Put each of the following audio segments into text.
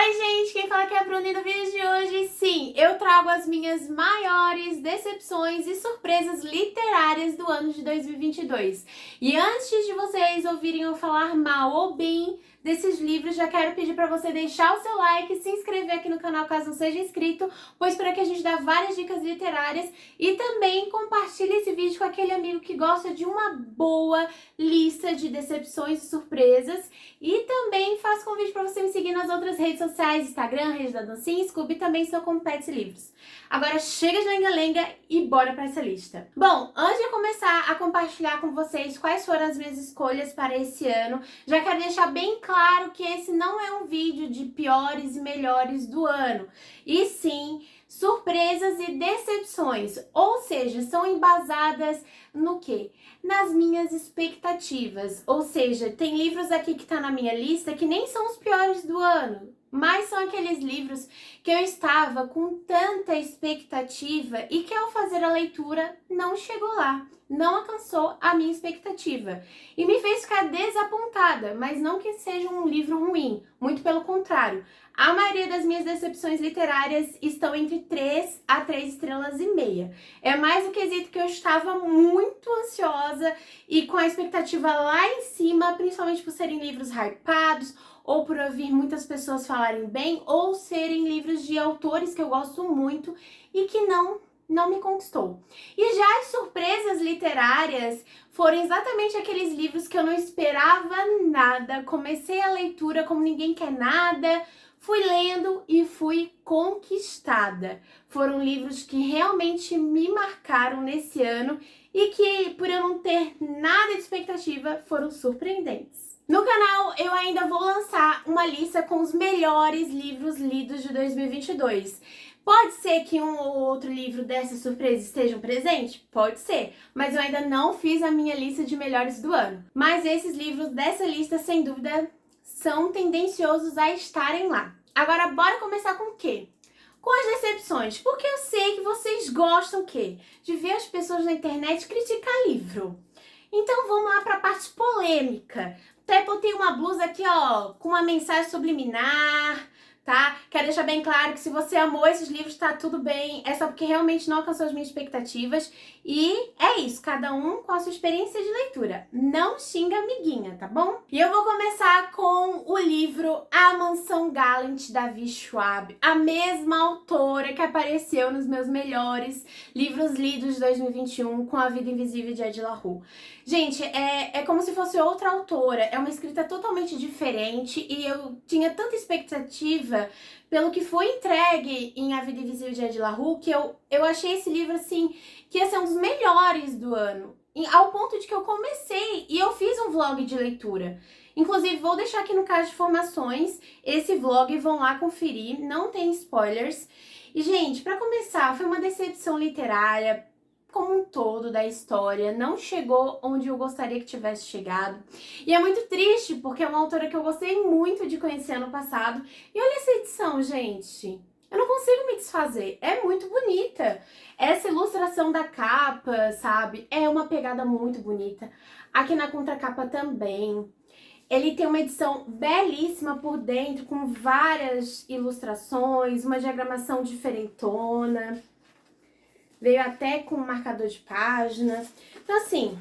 Oi, gente! Quem fala aqui é a Bruna e no vídeo de hoje, sim, eu trago as minhas maiores decepções e surpresas literárias do ano de 2022. E antes de vocês ouvirem eu falar mal ou bem desses livros, já quero pedir para você deixar o seu like e se inscrever aqui no canal caso não seja inscrito, pois por aqui a gente dá várias dicas literárias e também compartilhe esse vídeo com aquele amigo que gosta de uma boa lista de decepções e surpresas. E também faço convite para você me seguir nas outras redes sociais, Instagram, Rede da Dancinha e Scooby, também sou como Pets e Livros. Agora chega de lenga-lenga e bora para essa lista. Bom, antes de eu começar a compartilhar com vocês quais foram as minhas escolhas para esse ano, já quero deixar bem claro que esse não é um vídeo de piores e melhores do ano, e sim surpresas e decepções, ou seja, são embasadas no quê? Nas minhas expectativas, ou seja, tem livros aqui que tá na minha lista que nem são os piores do ano, mas são aqueles livros que eu estava com tanta expectativa e que ao fazer a leitura não chegou lá, não alcançou a minha expectativa e me fez ficar desapontada, mas não que seja um livro ruim, muito pelo contrário. A maioria das minhas decepções literárias estão entre 3 a 3 estrelas e meia. É mais o quesito que eu estava muito ansiosa e com a expectativa lá em cima, principalmente por serem livros hypados, ou por ouvir muitas pessoas falarem bem, ou serem livros de autores que eu gosto muito e que não me conquistou. E já as surpresas literárias foram exatamente aqueles livros que eu não esperava nada, comecei a leitura como ninguém quer nada, fui lendo e fui conquistada. Foram livros que realmente me marcaram nesse ano e que, por eu não ter nada de expectativa, foram surpreendentes. No canal, eu ainda vou lançar uma lista com os melhores livros lidos de 2022. Pode ser que um ou outro livro dessa surpresa estejam presente? Pode ser, mas eu ainda não fiz a minha lista de melhores do ano. Mas esses livros dessa lista, sem dúvida, são tendenciosos a estarem lá. Agora, bora começar com o quê? Com as decepções, porque eu sei que vocês gostam o quê? De ver as pessoas na internet criticar livro. Então vamos lá para a parte polêmica. Até botei uma blusa aqui, ó, com uma mensagem subliminar, tá? Quero deixar bem claro que se você amou esses livros, tá tudo bem. É só porque realmente não alcançou as minhas expectativas. E é isso, cada um com a sua experiência de leitura. Não xinga amiguinha, tá bom? E eu vou começar com o livro A Mansão Gallant, da Vi Schwab. A mesma autora que apareceu nos meus melhores livros lidos de 2021, com A Vida Invisível de Ed La Rue. Gente, é como se fosse outra autora. É uma escrita totalmente diferente e eu tinha tanta expectativa pelo que foi entregue em A Vida Invisível de Ed La Rue, que eu achei esse livro, assim, que ia ser um dos melhores do ano. Ao ponto de que eu comecei e eu fiz um vlog de leitura. Inclusive, vou deixar aqui no card de informações esse vlog, vão lá conferir, não tem spoilers. E, gente, pra começar, foi uma decepção literária como um todo da história, não chegou onde eu gostaria que tivesse chegado. E é muito triste, porque é uma autora que eu gostei muito de conhecer ano passado. E olha essa edição, gente. Eu não consigo me desfazer. É muito bonita. Essa ilustração da capa, sabe? É uma pegada muito bonita. Aqui na contracapa também. Ele tem uma edição belíssima por dentro, com várias ilustrações, uma diagramação diferentona. Veio até com um marcador de página. Então, assim,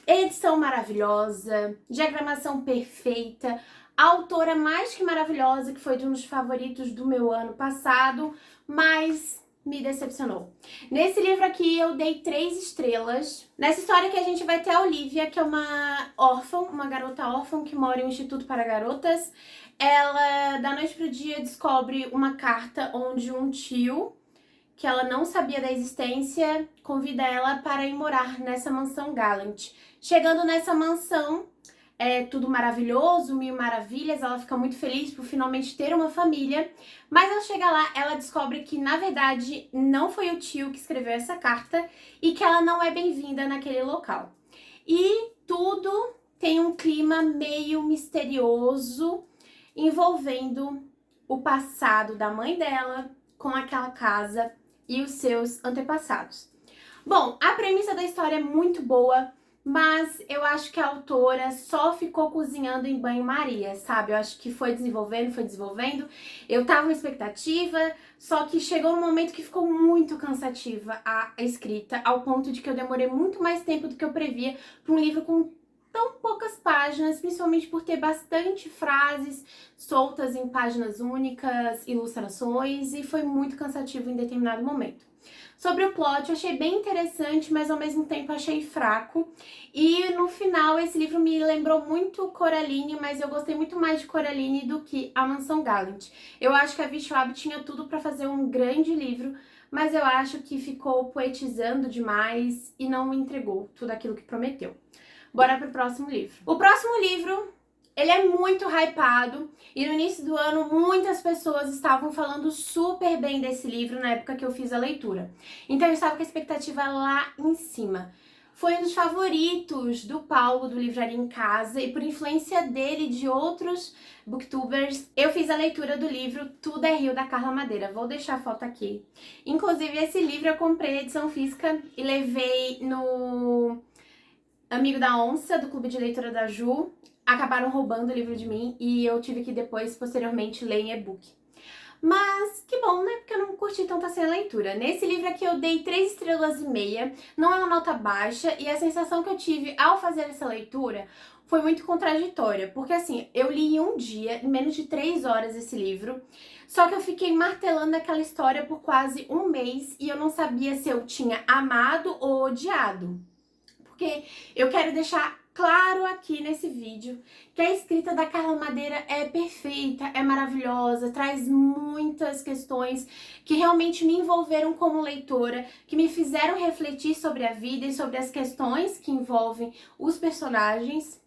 edição maravilhosa, diagramação perfeita, autora mais que maravilhosa, que foi de um dos favoritos do meu ano passado, mas me decepcionou. Nesse livro aqui eu dei 3 estrelas. Nessa história que a gente vai ter a Olivia, que é uma órfã, uma garota órfã que mora em um instituto para garotas. Ela, da noite pro dia, descobre uma carta onde um tio, que ela não sabia da existência, convida ela para ir morar nessa mansão Gallant. Chegando nessa mansão, é tudo maravilhoso, mil maravilhas, ela fica muito feliz por finalmente ter uma família, mas ao chegar lá, ela descobre que, na verdade, não foi o tio que escreveu essa carta e que ela não é bem-vinda naquele local. E tudo tem um clima meio misterioso envolvendo o passado da mãe dela com aquela casa e os seus antepassados. Bom, a premissa da história é muito boa, mas eu acho que a autora só ficou cozinhando em banho-maria, sabe? Eu acho que foi desenvolvendo. Eu tava com expectativa, só que chegou um momento que ficou muito cansativa a escrita, ao ponto de que eu demorei muito mais tempo do que eu previa para um livro com tão poucas páginas, principalmente por ter bastante frases soltas em páginas únicas, ilustrações, e foi muito cansativo em determinado momento. Sobre o plot, eu achei bem interessante, mas ao mesmo tempo achei fraco. E no final, esse livro me lembrou muito Coraline, mas eu gostei muito mais de Coraline do que A Mansão Gallant. Eu acho que a Vi Schwab tinha tudo para fazer um grande livro, mas eu acho que ficou poetizando demais e não entregou tudo aquilo que prometeu. Bora pro próximo livro. O próximo livro, ele é muito hypado e no início do ano muitas pessoas estavam falando super bem desse livro na época que eu fiz a leitura. Então eu estava com a expectativa lá em cima. Foi um dos favoritos do Paulo, do Livraria em Casa, e por influência dele e de outros booktubers, eu fiz a leitura do livro Tudo é Rio, da Carla Madeira. Vou deixar a foto aqui. Inclusive, esse livro eu comprei a edição física e levei no Amigo da Onça, do Clube de Leitura da Ju. Acabaram roubando o livro de mim e eu tive que depois, posteriormente, ler em e-book. Mas que bom, né? Porque eu não curti tanto assim a leitura. Nesse livro aqui eu dei 3 estrelas e meia, não é uma nota baixa, e a sensação que eu tive ao fazer essa leitura foi muito contraditória. Porque assim, eu li em um dia, em menos de 3 horas esse livro, só que eu fiquei martelando aquela história por quase um mês e eu não sabia se eu tinha amado ou odiado. Porque eu quero deixar claro aqui nesse vídeo que a escrita da Carla Madeira é perfeita, é maravilhosa, traz muitas questões que realmente me envolveram como leitora, que me fizeram refletir sobre a vida e sobre as questões que envolvem os personagens.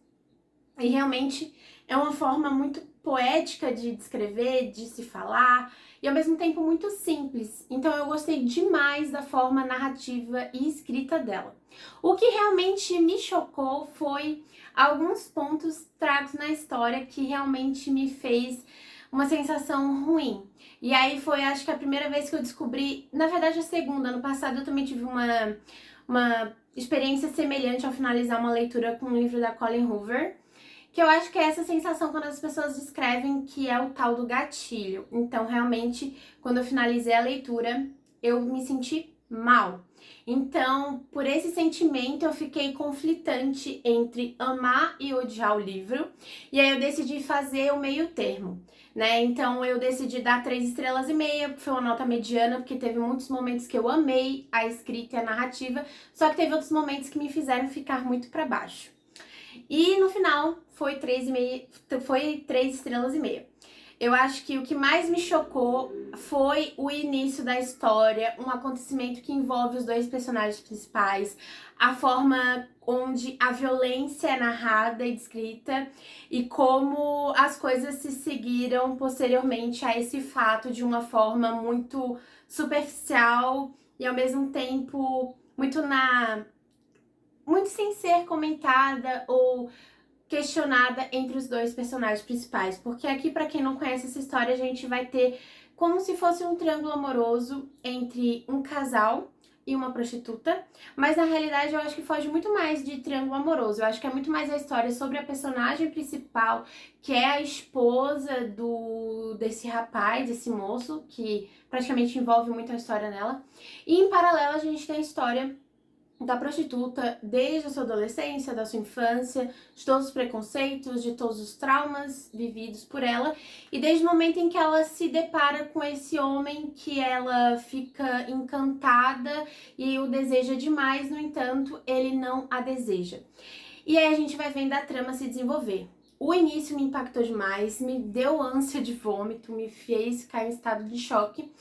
E realmente é uma forma muito poética de descrever, de se falar, e ao mesmo tempo muito simples. Então eu gostei demais da forma narrativa e escrita dela. O que realmente me chocou foi alguns pontos tragos na história que realmente me fez uma sensação ruim. E aí foi, acho que a primeira vez que eu descobri, na verdade a segunda, ano passado eu também tive uma experiência semelhante ao finalizar uma leitura com um livro da Colleen Hoover, que eu acho que é essa sensação quando as pessoas descrevem que é o tal do gatilho. Então, realmente, quando eu finalizei a leitura, eu me senti mal. Então, por esse sentimento, eu fiquei conflitante entre amar e odiar o livro. E aí eu decidi fazer o meio termo, né? Então, eu decidi dar 3 estrelas e meia, porque foi uma nota mediana, porque teve muitos momentos que eu amei a escrita e a narrativa, só que teve outros momentos que me fizeram ficar muito para baixo. E no final foi 3 estrelas e meia. Eu acho que o que mais me chocou foi o início da história, um acontecimento que envolve os dois personagens principais, a forma onde a violência é narrada e descrita e como as coisas se seguiram posteriormente a esse fato de uma forma muito superficial e ao mesmo tempo muito sem ser comentada ou questionada entre os dois personagens principais. Porque aqui, pra quem não conhece essa história, a gente vai ter como se fosse um triângulo amoroso entre um casal e uma prostituta, mas na realidade eu acho que foge muito mais de triângulo amoroso. Eu acho que é muito mais a história sobre a personagem principal, que é a esposa desse rapaz, desse moço, que praticamente envolve muito a história nela. E em paralelo a gente tem a história da prostituta desde a sua adolescência, da sua infância, de todos os preconceitos, de todos os traumas vividos por ela, e desde o momento em que ela se depara com esse homem que ela fica encantada e o deseja demais, no entanto, ele não a deseja. E aí a gente vai vendo a trama se desenvolver. O início me impactou demais, me deu ânsia de vômito, me fez ficar em estado de choque.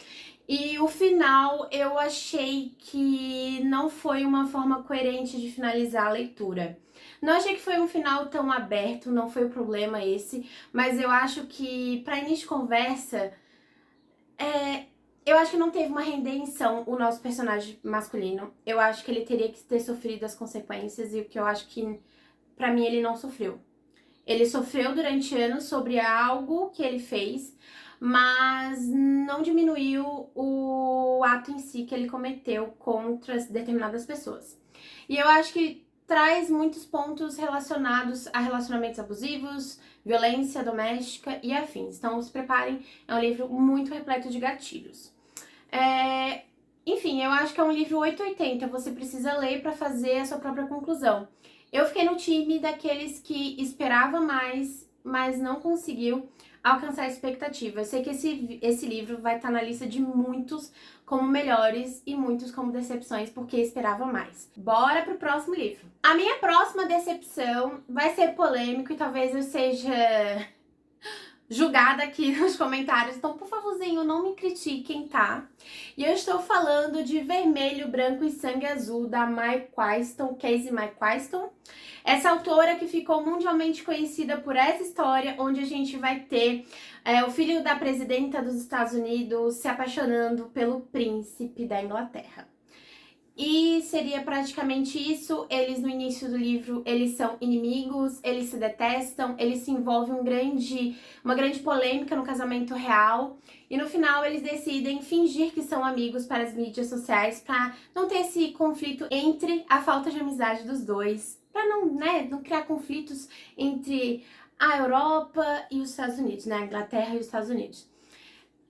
E o final eu achei que não foi uma forma coerente de finalizar a leitura. Não achei que foi um final tão aberto, não foi o problema esse, mas eu acho que, para início de conversa, eu acho que não teve uma redenção o nosso personagem masculino. Eu acho que ele teria que ter sofrido as consequências e o que eu acho que, pra mim, ele não sofreu. Ele sofreu durante anos sobre algo que ele fez, mas não diminuiu o ato em si que ele cometeu contra determinadas pessoas. E eu acho que traz muitos pontos relacionados a relacionamentos abusivos, violência doméstica e afins. Então, se preparem, é um livro muito repleto de gatilhos. Enfim, eu acho que é um livro 880, você precisa ler para fazer a sua própria conclusão. Eu fiquei no time daqueles que esperava mais, mas não conseguiu alcançar a expectativa. Eu sei que esse livro vai estar na lista de muitos como melhores e muitos como decepções, porque esperava mais. Bora pro próximo livro. A minha próxima decepção vai ser polêmico e talvez eu seja julgada aqui nos comentários, então por favorzinho não me critiquem, tá? E eu estou falando de Vermelho, Branco e Sangue Azul, da Mai Quaiston, Casey Mai Quaiston. Essa autora que ficou mundialmente conhecida por essa história, onde a gente vai ter o filho da presidenta dos Estados Unidos se apaixonando pelo príncipe da Inglaterra. E seria praticamente isso. Eles, no início do livro, eles são inimigos, eles se detestam, eles se envolvem uma grande polêmica no casamento real. E no final eles decidem fingir que são amigos para as mídias sociais, para não ter esse conflito entre a falta de amizade dos dois, para não criar conflitos entre a Europa e os Estados Unidos, né? A Inglaterra e os Estados Unidos.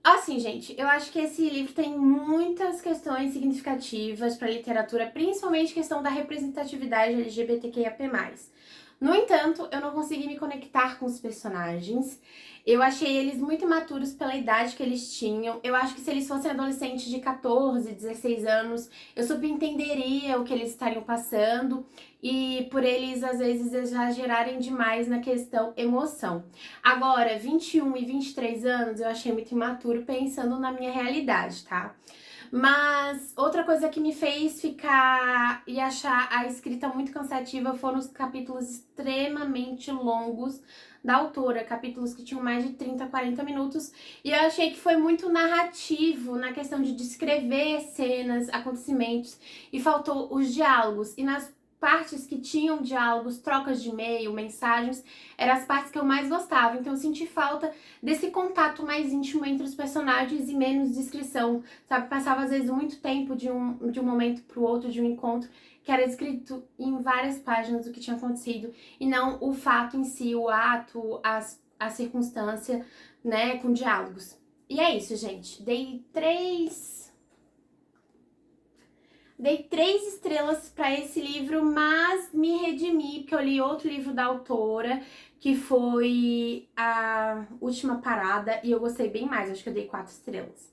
Assim, gente, eu acho que esse livro tem muitas questões significativas para a literatura, principalmente questão da representatividade LGBTQIAP+. No entanto, eu não consegui me conectar com os personagens. Eu achei eles muito imaturos pela idade que eles tinham. Eu acho que se eles fossem adolescentes de 14, 16 anos, eu super entenderia o que eles estariam passando. E por eles, às vezes, exagerarem demais na questão emoção. Agora, 21 e 23 anos, eu achei muito imaturo pensando na minha realidade, tá? Mas outra coisa que me fez ficar e achar a escrita muito cansativa foram os capítulos extremamente longos da autora, capítulos que tinham mais de 30, 40 minutos, e eu achei que foi muito narrativo na questão de descrever cenas, acontecimentos, e faltou os diálogos. E nas partes que tinham diálogos, trocas de e-mail, mensagens, eram as partes que eu mais gostava. Então eu senti falta desse contato mais íntimo entre os personagens e menos descrição, sabe? Passava às vezes muito tempo de um momento pro outro, de um encontro, que era escrito em várias páginas o que tinha acontecido, e não o fato em si, o ato, a circunstância, né, com diálogos. E é isso, gente. Dei 3 estrelas para esse livro, mas me redimi, porque eu li outro livro da autora, que foi A Última Parada, e eu gostei bem mais, acho que eu dei 4 estrelas.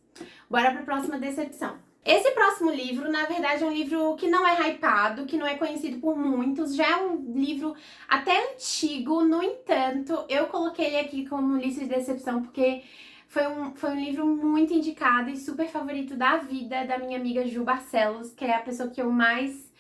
Bora para a próxima decepção. Esse próximo livro, na verdade, é um livro que não é hypado, que não é conhecido por muitos, já é um livro até antigo, no entanto, eu coloquei ele aqui como lista de decepção, porque foi um livro muito indicado e super favorito da vida da minha amiga Ju Barcelos, que é a pessoa que eu mais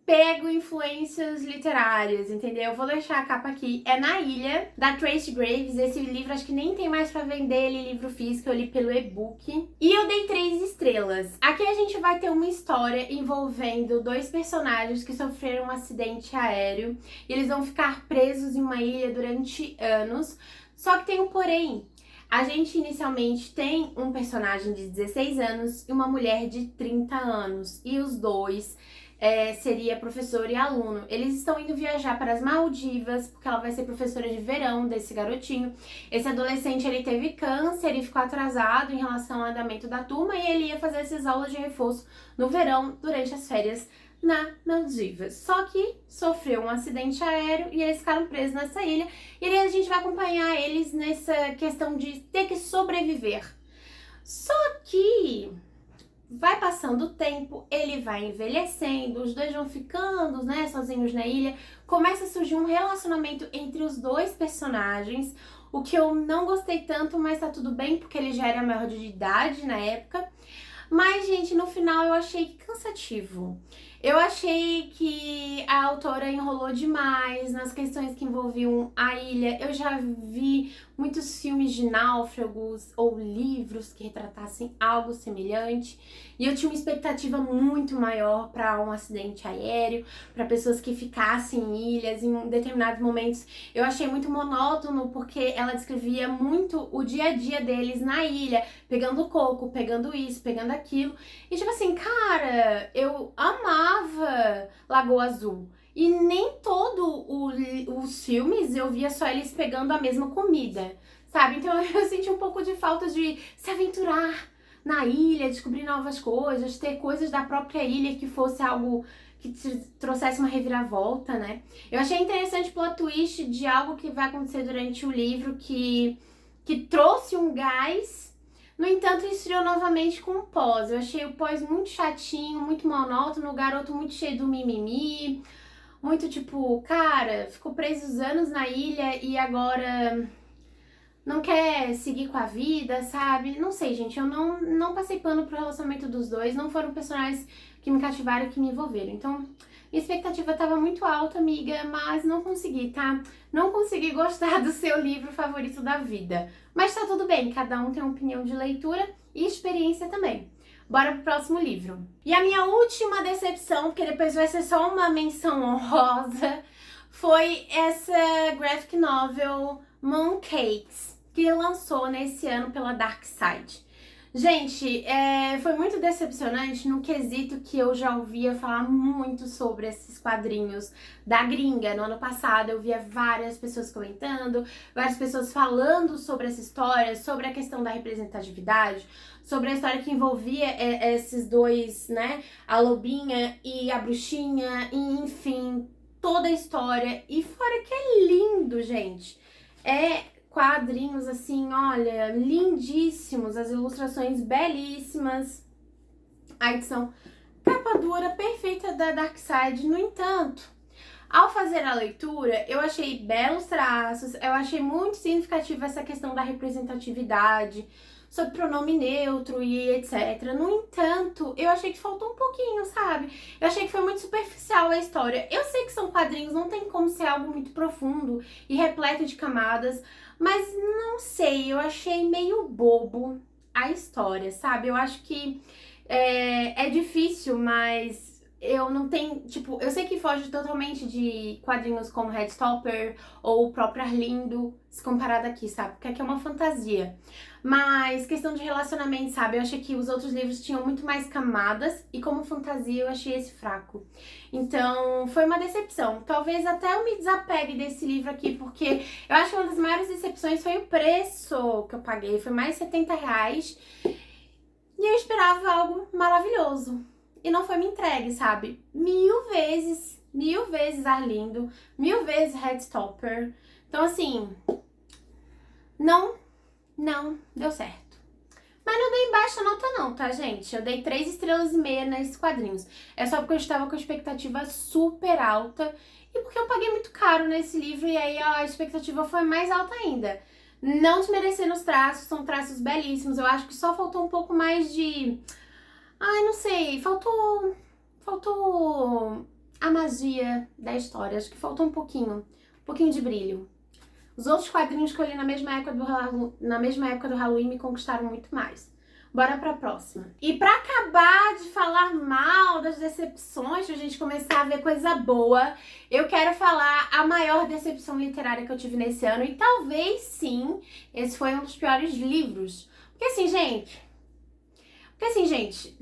pego influências literárias, entendeu? Eu vou deixar a capa aqui. É Na Ilha, da Tracy Graves. Esse livro acho que nem tem mais pra vender, ele livro físico, eu li pelo e-book. E eu dei 3 estrelas. Aqui a gente vai ter uma história envolvendo 2 personagens que sofreram um acidente aéreo. E eles vão ficar presos em uma ilha durante anos. Só que tem um porém. A gente inicialmente tem um personagem de 16 anos e uma mulher de 30 anos. E os dois seria professor e aluno. Eles estão indo viajar para as Maldivas, porque ela vai ser professora de verão desse garotinho. Esse adolescente, ele teve câncer e ficou atrasado em relação ao andamento da turma, e ele ia fazer essas aulas de reforço no verão, durante as férias na Maldivas. Só que sofreu um acidente aéreo e eles ficaram presos nessa ilha. E aí a gente vai acompanhar eles nessa questão de ter que sobreviver. Só que vai passando o tempo, ele vai envelhecendo, os dois vão ficando, né, sozinhos na ilha. Começa a surgir um relacionamento entre os 2 personagens, o que eu não gostei tanto, mas tá tudo bem, porque ele já era maior de idade na época. Mas, gente, no final eu achei cansativo. Eu achei que a autora enrolou demais nas questões que envolviam a ilha. Eu já vi muitos filmes de náufragos ou livros que retratassem algo semelhante. E eu tinha uma expectativa muito maior para um acidente aéreo, para pessoas que ficassem em ilhas em determinados momentos. Eu achei muito monótono, porque ela descrevia muito o dia a dia deles na ilha, pegando coco, pegando isso, pegando aquilo. E tipo assim, cara, eu amava Lagoa Azul. E nem os filmes eu via só eles pegando a mesma comida, sabe? Então eu senti um pouco de falta de se aventurar na ilha, descobrir novas coisas, ter coisas da própria ilha que fosse algo que trouxesse uma reviravolta, né? Eu achei interessante o plot twist de algo que vai acontecer durante o livro que trouxe um gás. No entanto, estreou novamente com o pós. Eu achei o pós muito chatinho, muito monótono, o garoto muito cheio do mimimi, muito tipo, cara, ficou preso anos na ilha e agora não quer seguir com a vida, sabe? Não sei, gente, eu não passei pano pro relacionamento dos dois, não foram personagens que me cativaram e que me envolveram. Então, minha expectativa tava muito alta, amiga, mas não consegui, tá? Não consegui gostar do seu livro favorito da vida. Mas tá tudo bem, cada um tem uma opinião de leitura e experiência também. Bora pro próximo livro. E a minha última decepção, porque depois vai ser só uma menção honrosa, foi essa graphic novel Mooncakes, que lançou nesse ano pela Dark Side. Gente, foi muito decepcionante no quesito que eu já ouvia falar muito sobre esses quadrinhos da gringa. No ano passado eu via várias pessoas comentando, várias pessoas falando sobre essa história, sobre a questão da representatividade, sobre a história que envolvia esses dois, né, a lobinha e a bruxinha, e enfim, toda a história. E fora que é lindo, gente. Quadrinhos assim, olha, lindíssimos, as ilustrações belíssimas, a edição capa dura perfeita da Dark Side. No entanto, ao fazer a leitura, eu achei belos traços, eu achei muito significativa essa questão da representatividade, sobre pronome neutro e etc. No entanto, eu achei que faltou um pouquinho, sabe? Eu achei que foi muito superficial a história. Eu sei que são quadrinhos, não tem como ser algo muito profundo e repleto de camadas, mas não sei, eu achei meio bobo a história, sabe? Eu acho que é difícil, mas eu não tenho, tipo, eu sei que foge totalmente de quadrinhos como Heartstopper ou o próprio Arlindo, se comparado aqui, sabe? Porque aqui é uma fantasia. Mas questão de relacionamento, sabe? Eu achei que os outros livros tinham muito mais camadas e como fantasia eu achei esse fraco. Então, foi uma decepção. Talvez até eu me desapegue desse livro aqui, porque eu acho que uma das maiores decepções foi o preço que eu paguei. Foi mais R$70 e eu esperava algo maravilhoso. E não foi me entregue, sabe? Mil vezes Arlindo, 1000 vezes Heartstopper. Então, assim, não deu certo. Mas não dei baixa nota não, tá, gente? Eu dei 3,5 estrelas nesses quadrinhos. É só porque eu estava com a expectativa super alta e porque eu paguei muito caro nesse livro e aí a expectativa foi mais alta ainda. Não desmerecendo os traços, são traços belíssimos. Eu acho que só faltou um pouco mais de... Ai, não sei, faltou a magia da história. Acho que faltou um pouquinho de brilho. Os outros quadrinhos que eu li na mesma época do Halloween me conquistaram muito mais. Bora pra próxima. E pra acabar de falar mal das decepções, pra gente começar a ver coisa boa, eu quero falar a maior decepção literária que eu tive nesse ano. E talvez, sim, esse foi um dos piores livros. Porque assim, gente,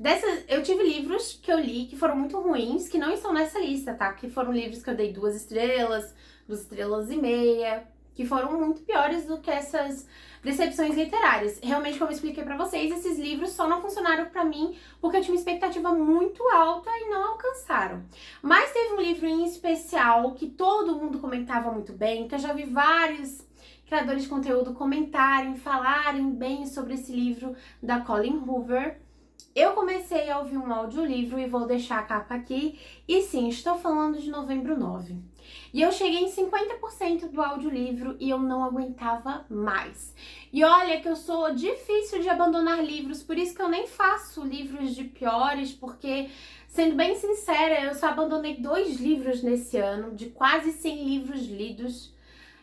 eu tive livros que eu li que foram muito ruins, que não estão nessa lista, tá? Que foram livros que eu dei 2 estrelas, 2,5 estrelas, que foram muito piores do que essas decepções literárias. Realmente, como eu expliquei pra vocês, esses livros só não funcionaram pra mim porque eu tinha uma expectativa muito alta e não alcançaram. Mas teve um livro em especial que todo mundo comentava muito bem, que eu já vi vários criadores de conteúdo comentarem, falarem bem sobre esse livro da Colleen Hoover. Eu comecei a ouvir um audiolivro e vou deixar a capa aqui. E sim, estou falando de Novembro 9. E eu cheguei em 50% do audiolivro e eu não aguentava mais. E olha que eu sou difícil de abandonar livros, por isso que eu nem faço livros de piores, porque, sendo bem sincera, eu só abandonei 2 livros nesse ano, de quase 100 livros lidos.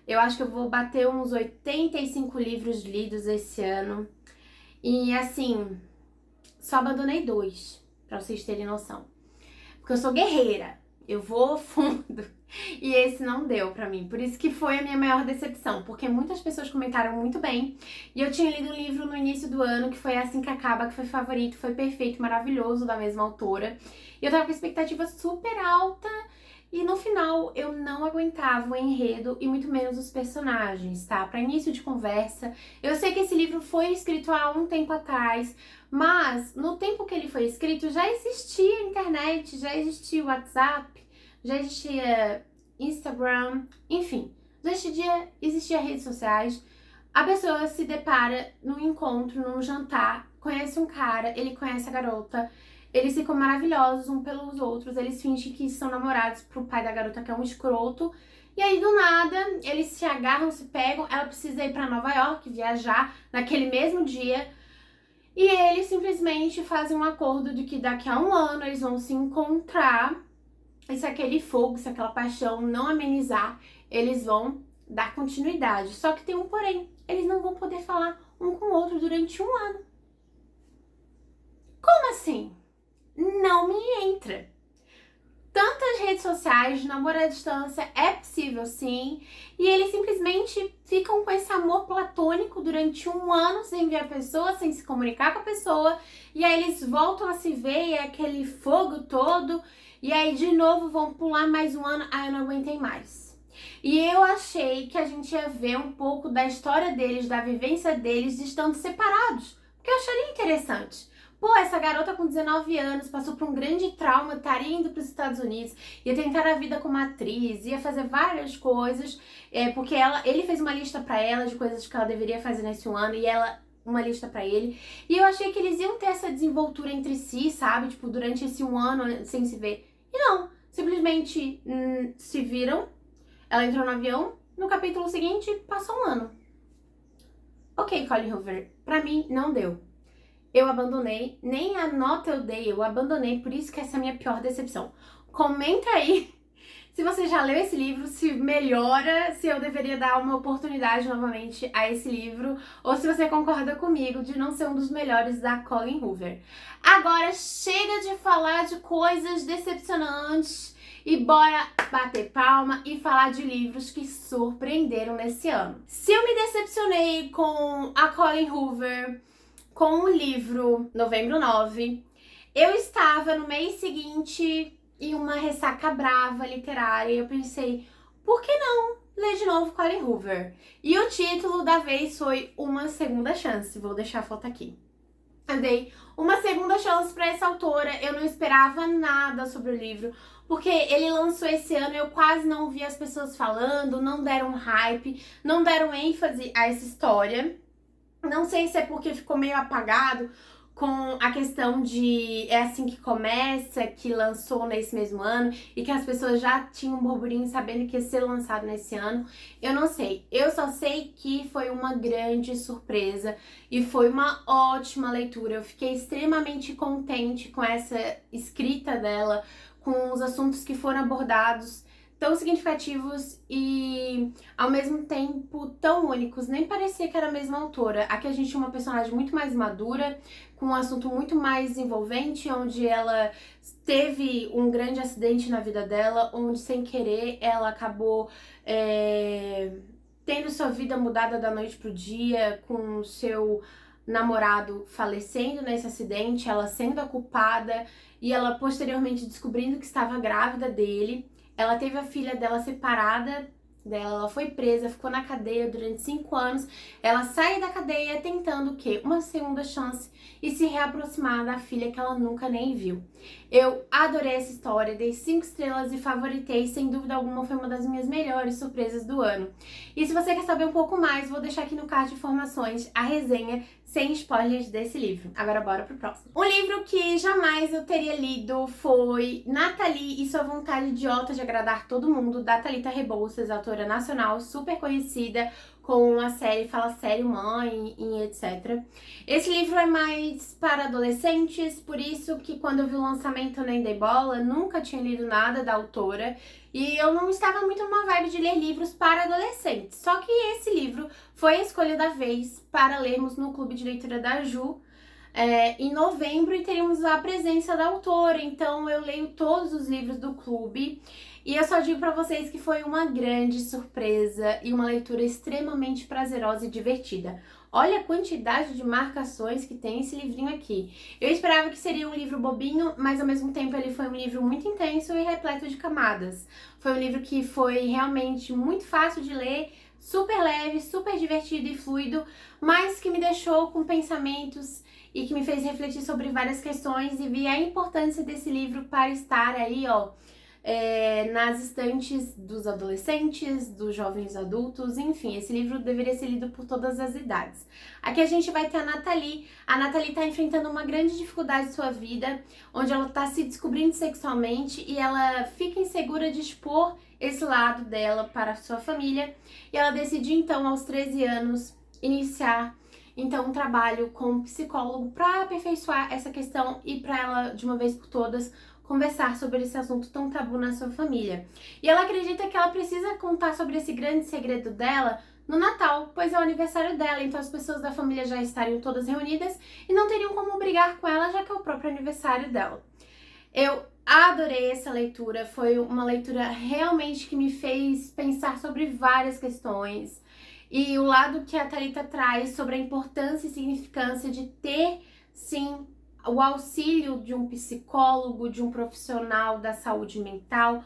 Eu acho que eu vou bater uns 85 livros lidos esse ano. E assim... só abandonei 2, pra vocês terem noção. Porque eu sou guerreira, eu vou fundo. E esse não deu pra mim. Por isso que foi a minha maior decepção. Porque muitas pessoas comentaram muito bem. E eu tinha lido um livro no início do ano, que foi Assim que Acaba, que foi favorito, foi perfeito, maravilhoso, da mesma autora. E eu tava com expectativa super alta. E no final eu não aguentava o enredo e muito menos os personagens, tá? Para início de conversa, eu sei que esse livro foi escrito há um tempo atrás, mas no tempo que ele foi escrito já existia internet, já existia WhatsApp, já existia Instagram, enfim, já existia redes sociais. A pessoa se depara num encontro, num jantar, conhece um cara, ele conhece a garota, eles ficam maravilhosos um pelos outros, eles fingem que são namorados pro pai da garota, que é um escroto. E aí, do nada, eles se agarram, se pegam, ela precisa ir pra Nova York, viajar naquele mesmo dia. E eles simplesmente fazem um acordo de que daqui a um ano eles vão se encontrar. E se aquele fogo, se aquela paixão não amenizar, eles vão dar continuidade. Só que tem um porém, eles não vão poder falar um com o outro durante um ano. Como assim? Não me entra. Tantas redes sociais, namoro à distância, é possível sim. E eles simplesmente ficam com esse amor platônico durante um ano sem ver a pessoa, sem se comunicar com a pessoa. E aí eles voltam a se ver e é aquele fogo todo. E aí de novo vão pular mais um ano. Aí eu não aguentei mais. E eu achei que a gente ia ver um pouco da história deles, da vivência deles, estando separados. Porque eu acharia interessante. Pô, essa garota com 19 anos passou por um grande trauma, estaria indo para os Estados Unidos, ia tentar a vida como atriz, ia fazer várias coisas, porque ele fez uma lista para ela de coisas que ela deveria fazer nesse um ano e ela uma lista para ele. E eu achei que eles iam ter essa desenvoltura entre si, sabe? Tipo, durante esse um ano sem se ver. E não, simplesmente se viram, ela entrou no avião, no capítulo seguinte passou um ano. Ok, Colleen Hoover, pra mim não deu. Eu abandonei, nem a nota eu dei, eu abandonei, por isso que essa é a minha pior decepção. Comenta aí se você já leu esse livro, se melhora, se eu deveria dar uma oportunidade novamente a esse livro, ou se você concorda comigo de não ser um dos melhores da Colleen Hoover. Agora chega de falar de coisas decepcionantes e bora bater palma e falar de livros que surpreenderam nesse ano. Se eu me decepcionei com a Colleen Hoover, com o livro Novembro 9, eu estava no mês seguinte em uma ressaca brava literária e eu pensei, por que não ler de novo Colleen Hoover? E o título da vez foi Uma Segunda Chance, vou deixar a foto aqui. Eu dei uma segunda chance para essa autora, eu não esperava nada sobre o livro, porque ele lançou esse ano, eu quase não ouvi as pessoas falando, não deram hype, não deram ênfase a essa história. Não sei se é porque ficou meio apagado com a questão de é assim que começa, que lançou nesse mesmo ano e que as pessoas já tinham um burburinho sabendo que ia ser lançado nesse ano. Eu não sei. Eu só sei que foi uma grande surpresa e foi uma ótima leitura. Eu fiquei extremamente contente com essa escrita dela, com os assuntos que foram abordados, tão significativos e ao mesmo tempo tão únicos. Nem parecia que era a mesma autora. Aqui a gente tinha uma personagem muito mais madura, com um assunto muito mais envolvente, onde ela teve um grande acidente na vida dela, onde sem querer ela acabou tendo sua vida mudada da noite pro dia, com o seu namorado falecendo nesse acidente, ela sendo a culpada e ela posteriormente descobrindo que estava grávida dele. Ela teve a filha dela separada dela, ela foi presa, ficou na cadeia durante 5 anos. Ela sai da cadeia tentando o quê? Uma segunda chance e se reaproximar da filha que ela nunca nem viu. Eu adorei essa história, dei 5 estrelas e favoritei, sem dúvida alguma foi uma das minhas melhores surpresas do ano. E se você quer saber um pouco mais, vou deixar aqui no card de informações a resenha sem spoilers desse livro. Agora bora pro próximo. Um livro que jamais eu teria lido foi Nathalie e Sua Vontade Idiota de Agradar Todo Mundo, da Thalita Rebouças, autora nacional super conhecida, com a série Fala Sério Mãe e etc. Esse livro é mais para adolescentes, por isso que quando eu vi o lançamento eu nem dei bola, nunca tinha lido nada da autora e eu não estava muito numa vibe de ler livros para adolescentes. Só que esse livro foi a escolha da vez para lermos no Clube de Leitura da Ju em novembro e teríamos a presença da autora, então eu leio todos os livros do clube. E eu só digo pra vocês que foi uma grande surpresa e uma leitura extremamente prazerosa e divertida. Olha a quantidade de marcações que tem esse livrinho aqui. Eu esperava que seria um livro bobinho, mas ao mesmo tempo ele foi um livro muito intenso e repleto de camadas. Foi um livro que foi realmente muito fácil de ler, super leve, super divertido e fluido, mas que me deixou com pensamentos e que me fez refletir sobre várias questões e vi a importância desse livro para estar aí, ó, nas estantes dos adolescentes, dos jovens adultos, enfim, esse livro deveria ser lido por todas as idades. Aqui a gente vai ter a Nathalie. A Nathalie está enfrentando uma grande dificuldade em sua vida, onde ela está se descobrindo sexualmente e ela fica insegura de expor esse lado dela para a sua família. E ela decidiu então, aos 13 anos, iniciar então um trabalho com um psicólogo para aperfeiçoar essa questão e para ela, de uma vez por todas, conversar sobre esse assunto tão tabu na sua família. E ela acredita que ela precisa contar sobre esse grande segredo dela no Natal, pois é o aniversário dela, então as pessoas da família já estariam todas reunidas e não teriam como brigar com ela, já que é o próprio aniversário dela. Eu adorei essa leitura, foi uma leitura realmente que me fez pensar sobre várias questões. E o lado que a Thalita traz sobre a importância e significância de ter, sim, o auxílio de um psicólogo, de um profissional da saúde mental,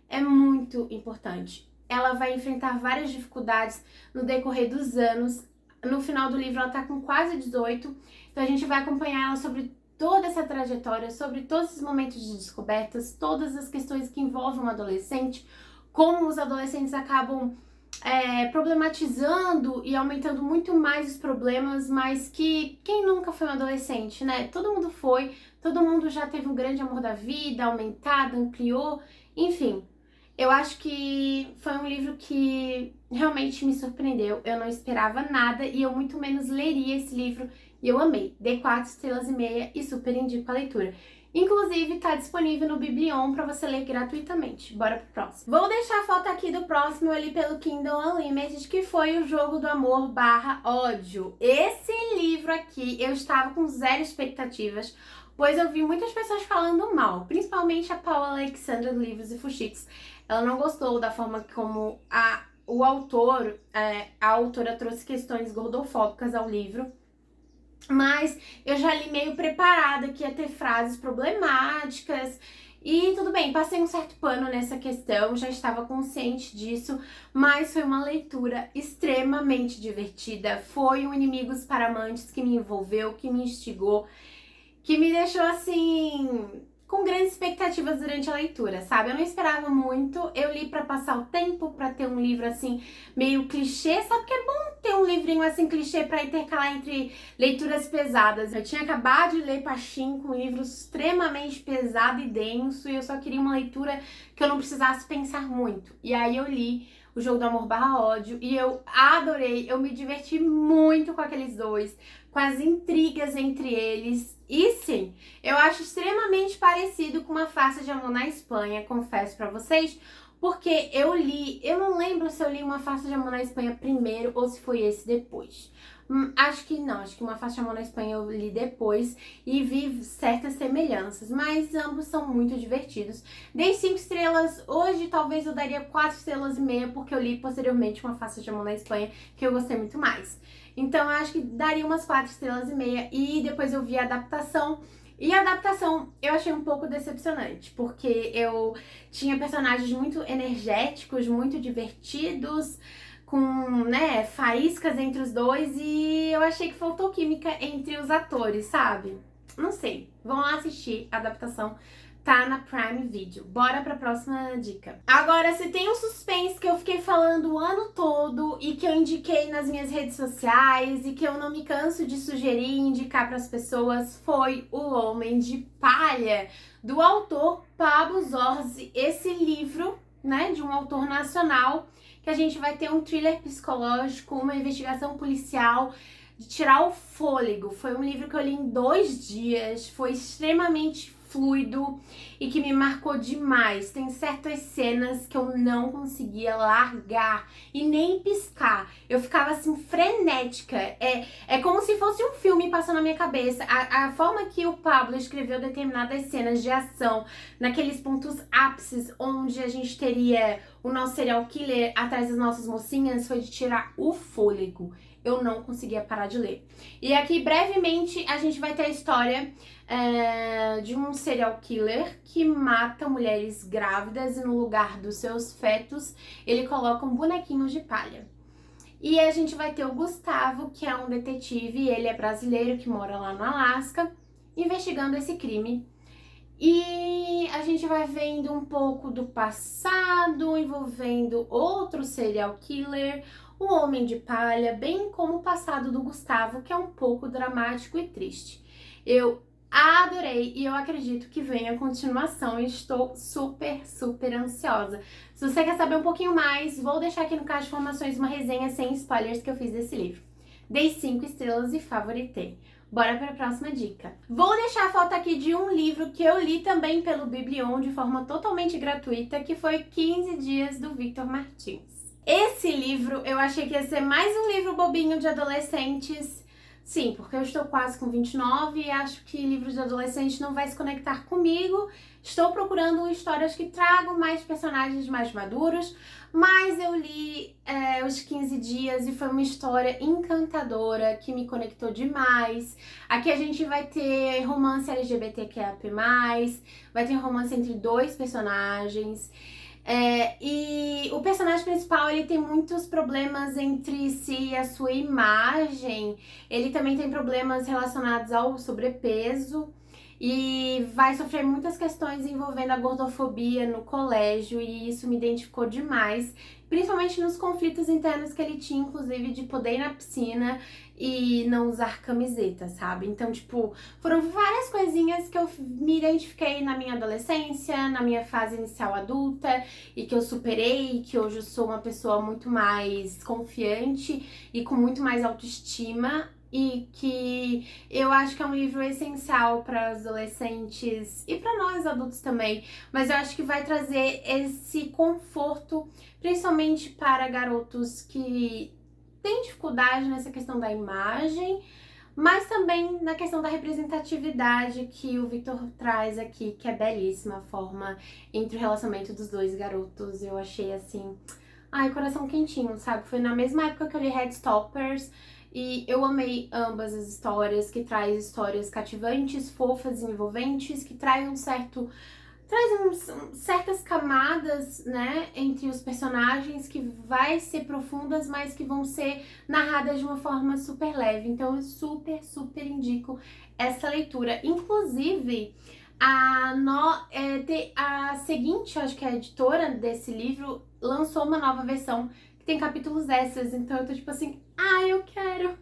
é muito importante. Ela vai enfrentar várias dificuldades no decorrer dos anos. No final do livro ela tá com quase 18, então a gente vai acompanhar ela sobre toda essa trajetória, sobre todos esses momentos de descobertas, todas as questões que envolvem um adolescente, como os adolescentes acabam problematizando e aumentando muito mais os problemas, mas que quem nunca foi um adolescente, né? Todo mundo foi, todo mundo já teve um grande amor da vida, aumentado, ampliou, enfim. Eu acho que foi um livro que realmente me surpreendeu, eu não esperava nada e eu muito menos leria esse livro e eu amei. Dei 4 estrelas e meia e super indico a leitura. Inclusive, tá disponível no Biblion para você ler gratuitamente. Bora pro próximo. Vou deixar a foto aqui do próximo ali pelo Kindle Unlimited, que foi o Jogo do Amor / Ódio. Esse livro aqui, eu estava com zero expectativas, pois eu vi muitas pessoas falando mal, principalmente a Paula Alexandra do Livros e Fuxitos. Ela não gostou da forma como a autora trouxe questões gordofóbicas ao livro. Mas eu já li meio preparada que ia ter frases problemáticas e tudo bem, passei um certo pano nessa questão, já estava consciente disso, mas foi uma leitura extremamente divertida. Foi um Inimigos para Amantes que me envolveu, que me instigou, que me deixou assim com grandes expectativas durante a leitura, sabe? Eu não esperava muito, eu li pra passar o tempo, pra ter um livro assim, meio clichê, sabe que é bom ter um livrinho assim clichê pra intercalar entre leituras pesadas. Eu tinha acabado de ler Pachinko, um livro extremamente pesado e denso, e eu só queria uma leitura que eu não precisasse pensar muito. E aí eu li O Jogo do Amor / Ódio e eu adorei, eu me diverti muito com aqueles dois, com as intrigas entre eles. E sim, eu acho extremamente parecido com Uma Face de Amor na Espanha, confesso pra vocês, porque eu não lembro se eu li Uma Face de Amor na Espanha primeiro ou se foi esse depois. Acho que não, acho que Uma Face de Amor na Espanha eu li depois e vi certas semelhanças, mas ambos são muito divertidos. Dei 5 estrelas, hoje talvez eu daria 4 estrelas e meia, porque eu li posteriormente Uma Face de Amor na Espanha, que eu gostei muito mais. Então eu acho que daria umas 4 estrelas e meia e depois eu vi a adaptação. E a adaptação eu achei um pouco decepcionante, porque eu tinha personagens muito energéticos, muito divertidos, com, né, faíscas entre os dois e eu achei que faltou química entre os atores, sabe? Não sei, vão lá assistir a adaptação, tá na Prime Video. Bora pra próxima dica. Agora, se tem um suspense que eu fiquei falando o ano todo e que eu indiquei nas minhas redes sociais e que eu não me canso de sugerir e indicar pras pessoas, foi O Homem de Palha, do autor Pablo Zorzi. Esse livro, né, de um autor nacional, que a gente vai ter um thriller psicológico, uma investigação policial, de tirar o fôlego. Foi um livro que eu li em 2 dias, foi extremamente fluido e que me marcou demais. Tem certas cenas que eu não conseguia largar e nem piscar. Eu ficava assim frenética. É como se fosse um filme passando na minha cabeça. A forma que o Pablo escreveu determinadas cenas de ação, naqueles pontos ápices onde a gente teria o nosso serial killer atrás das nossas mocinhas, foi de tirar o fôlego. eu não conseguia parar de ler. E aqui, brevemente, a gente vai ter a história de um serial killer que mata mulheres grávidas e no lugar dos seus fetos, ele coloca um bonequinho de palha. E a gente vai ter o Gustavo, que é um detetive, ele é brasileiro, que mora lá no Alasca, investigando esse crime. E a gente vai vendo um pouco do passado, envolvendo outro serial killer, o Homem de Palha, bem como o passado do Gustavo, que é um pouco dramático e triste. Eu adorei e eu acredito que venha a continuação e estou super, super ansiosa. Se você quer saber um pouquinho mais, vou deixar aqui no card de informações uma resenha sem spoilers que eu fiz desse livro. Dei 5 estrelas e favoritei. Bora para a próxima dica. Vou deixar a foto aqui de um livro que eu li também pelo Biblion de forma totalmente gratuita, que foi 15 Dias, do Victor Martins. Esse livro eu achei que ia ser mais um livro bobinho de adolescentes. Sim, porque eu estou quase com 29 e acho que livro de adolescente não vai se conectar comigo. Estou procurando histórias que tragam mais personagens mais maduros, mas eu li os 15 Dias e foi uma história encantadora que me conectou demais. Aqui a gente vai ter romance LGBTQIA+, vai ter romance entre 2 personagens. E o personagem principal, ele tem muitos problemas entre si e a sua imagem. Ele também tem problemas relacionados ao sobrepeso e vai sofrer muitas questões envolvendo a gordofobia no colégio, e isso me identificou demais, principalmente nos conflitos internos que ele tinha, inclusive de poder ir na piscina e não usar camiseta, sabe? Então, tipo, foram várias coisinhas que eu me identifiquei na minha adolescência, na minha fase inicial adulta, e que eu superei, que hoje eu sou uma pessoa muito mais confiante e com muito mais autoestima, e que eu acho que é um livro essencial para os adolescentes e para nós adultos também, mas eu acho que vai trazer esse conforto, principalmente para garotos que têm dificuldade nessa questão da imagem, mas também na questão da representatividade que o Victor traz aqui, que é belíssima a forma entre o relacionamento dos 2 garotos. Eu achei assim, ai, coração quentinho, sabe? Foi na mesma época que eu li Heartstoppers, e eu amei ambas as histórias, que traz histórias cativantes, fofas e envolventes, que traz certas camadas, né, entre os personagens que vai ser profundas, mas que vão ser narradas de uma forma super leve. Então eu super, super indico essa leitura. Inclusive, a seguinte, acho que é a editora desse livro, lançou uma nova versão que tem capítulos extras, então eu tô tipo assim, eu quero.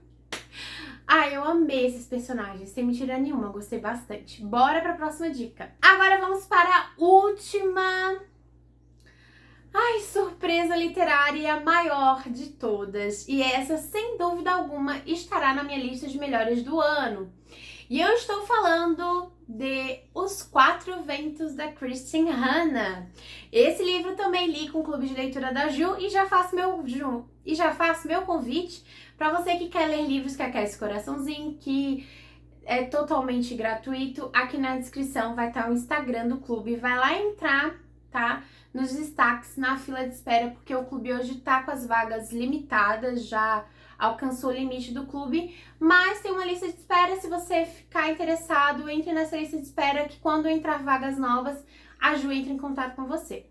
Eu amei esses personagens, sem mentira nenhuma, gostei bastante. Bora pra próxima dica. Agora vamos para a última surpresa literária maior de todas. E essa, sem dúvida alguma, estará na minha lista de melhores do ano. E eu estou falando de Os 4 Ventos, da Kristin Hannah. Esse livro também li com o Clube de Leitura da Ju, e já faço meu convite para você que quer ler livros que aquece o coraçãozinho, que é totalmente gratuito. Aqui na descrição vai estar o Instagram do clube, vai lá entrar, tá? Nos destaques, na fila de espera, porque o clube hoje tá com as vagas limitadas, já alcançou o limite do clube, mas tem uma lista de espera. Se você ficar interessado, entre nessa lista de espera, que quando entrar vagas novas, a Ju entra em contato com você.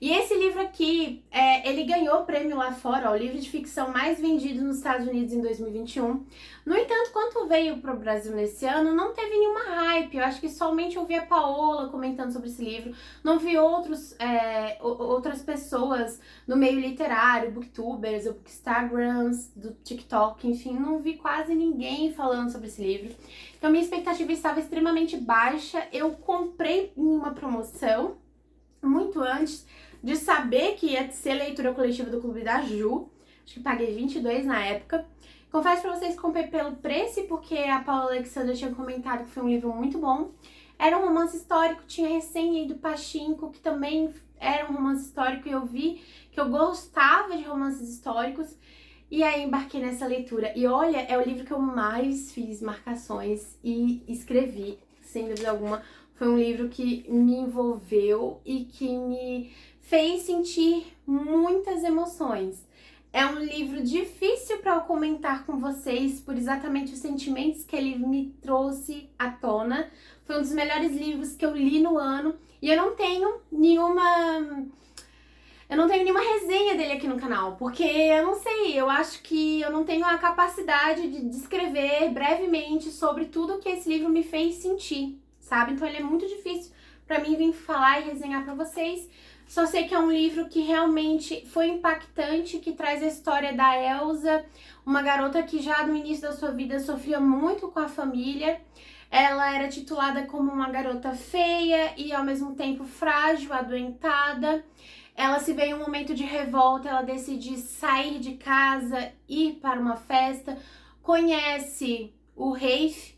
E esse livro aqui, ele ganhou o prêmio lá fora, o livro de ficção mais vendido nos Estados Unidos em 2021. No entanto, quando veio pro Brasil nesse ano, não teve nenhuma hype. Eu acho que somente eu vi a Paola comentando sobre esse livro. Não vi outras pessoas no meio literário, booktubers, ou bookstagrams, do TikTok, enfim, não vi quase ninguém falando sobre esse livro. Então minha expectativa estava extremamente baixa. Eu comprei em uma promoção muito antes de saber que ia ser leitura coletiva do Clube da Ju. Acho que paguei 22 na época. Confesso pra vocês que comprei pelo preço, porque a Paula Alexandra tinha comentado que foi um livro muito bom. Era um romance histórico, tinha recém lido Pachinko, que também era um romance histórico, e eu vi que eu gostava de romances históricos. E aí embarquei nessa leitura. E olha, é o livro que eu mais fiz marcações e escrevi, sem dúvida alguma. Foi um livro que me envolveu e que me fez sentir muitas emoções. É um livro difícil para eu comentar com vocês por exatamente os sentimentos que ele me trouxe à tona. Foi um dos melhores livros que eu li no ano e eu não tenho nenhuma resenha dele aqui no canal, porque eu não sei, eu acho que eu não tenho a capacidade de descrever brevemente sobre tudo que esse livro me fez sentir, sabe? Então ele é muito difícil pra mim vir falar e resenhar pra vocês. Só sei que é um livro que realmente foi impactante, que traz a história da Elsa, uma garota que já no início da sua vida sofria muito com a família. Ela era titulada como uma garota feia e ao mesmo tempo frágil, adoentada. Ela se vê em um momento de revolta, ela decide sair de casa, ir para uma festa, conhece o Rafe,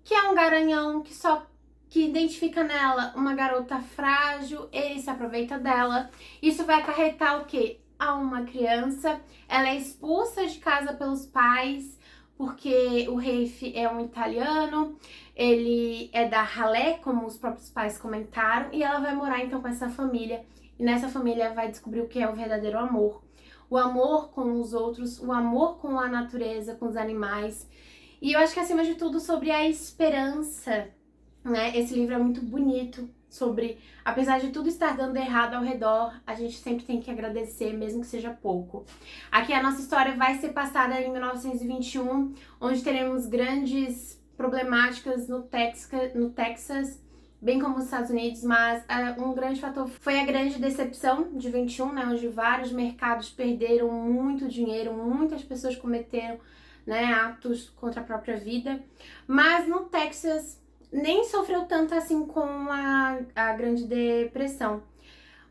que é um garanhão que identifica nela uma garota frágil, ele se aproveita dela. Isso vai acarretar o quê? A uma criança. Ela é expulsa de casa pelos pais, porque o Rafe é um italiano, ele é da ralé, como os próprios pais comentaram, e ela vai morar então com essa família. E nessa família vai descobrir o que é o verdadeiro amor. O amor com os outros, o amor com a natureza, com os animais. E eu acho que acima de tudo sobre a esperança, né? Esse livro é muito bonito sobre, apesar de tudo estar dando errado ao redor, a gente sempre tem que agradecer, mesmo que seja pouco. Aqui a nossa história vai ser passada em 1921, onde teremos grandes problemáticas no Texas, bem como nos Estados Unidos, mas um grande fator foi a grande decepção de 21, né, onde vários mercados perderam muito dinheiro, muitas pessoas cometeram, né, atos contra a própria vida, mas no Texas nem sofreu tanto assim com a Grande Depressão.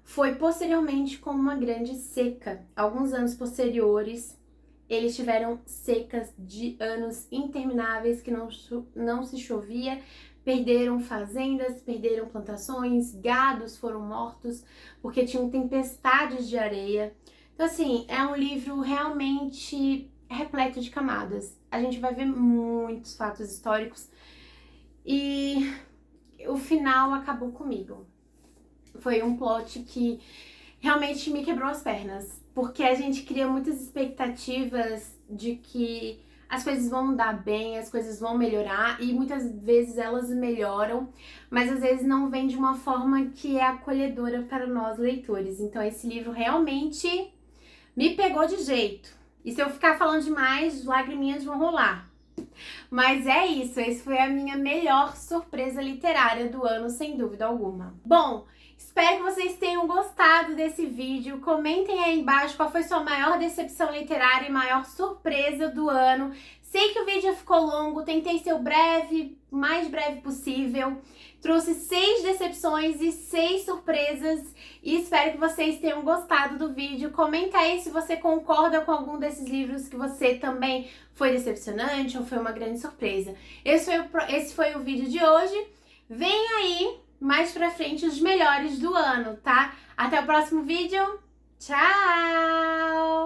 Foi posteriormente com uma grande seca. Alguns anos posteriores, eles tiveram secas de anos intermináveis que não se chovia, perderam fazendas, perderam plantações, gados foram mortos porque tinham tempestades de areia. Então assim, é um livro realmente repleto de camadas. A gente vai ver muitos fatos históricos e o final acabou comigo. Foi um plot que realmente me quebrou as pernas, porque a gente cria muitas expectativas de que as coisas vão dar bem, as coisas vão melhorar, e muitas vezes elas melhoram, mas às vezes não vem de uma forma que é acolhedora para nós leitores. Então esse livro realmente me pegou de jeito. E se eu ficar falando demais, lagriminhas vão rolar. Mas é isso, essa foi a minha melhor surpresa literária do ano, sem dúvida alguma. Bom, espero que vocês tenham gostado desse vídeo. Comentem aí embaixo qual foi sua maior decepção literária e maior surpresa do ano. Sei que o vídeo ficou longo, tentei ser o mais breve possível. Trouxe 6 decepções e 6 surpresas e espero que vocês tenham gostado do vídeo. Comenta aí se você concorda com algum desses livros que você também foi decepcionante ou foi uma grande surpresa. Esse foi o vídeo de hoje. Vem aí mais pra frente os melhores do ano, tá? Até o próximo vídeo. Tchau!